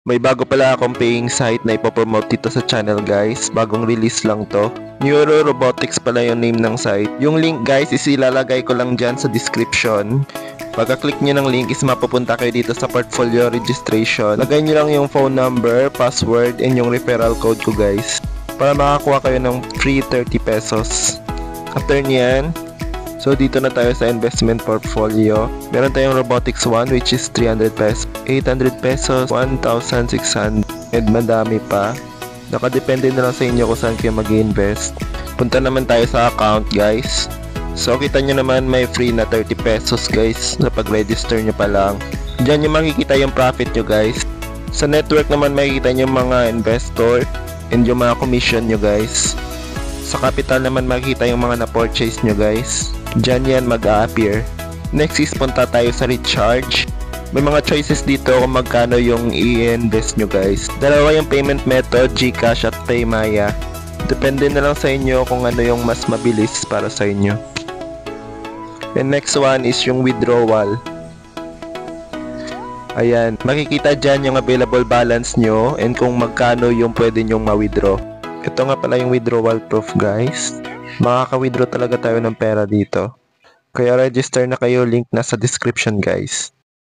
May bago pala akong paying site na ipopromote dito sa channel guys. Bagong release lang to. Neuro Robotics pala yung name ng site. Yung link guys is ilalagay ko lang dyan sa description. Pagka-click nyo ng link is mapupunta kayo dito sa portfolio registration. Lagay nyo lang yung phone number, password, and yung referral code ko guys. Para makakuha kayo ng free 30 pesos. After nyan, so dito na tayo sa investment portfolio. Meron tayong robotics 1 which is 300 pesos, 800 pesos, 1,600, and madami pa. Nakadepende na lang sa inyo kung saan kayo mag-invest. Punta naman tayo sa account guys. So kita nyo naman may free na 30 pesos guys sa pag-register nyo pa lang. Diyan nyo makikita yung profit nyo guys. Sa network naman makikita nyo yung mga investor and yung mga commission nyo guys. Sa capital naman makikita yung mga na-purchase nyo guys. Diyan yan mag-a-appear. Next is punta tayo sa recharge. May mga choices dito kung magkano yung i-invest nyo guys. Dalawa yung payment method, GCash at PayMaya. Depende na lang sa inyo kung ano yung mas mabilis para sa inyo. And next one is yung withdrawal. Ayan, makikita dyan yung available balance nyo and kung magkano yung pwede nyong ma-withdraw. Ito nga pala yung withdrawal proof guys. Makaka-withdraw talaga tayo ng pera dito. Kaya register na kayo, link na sa description guys.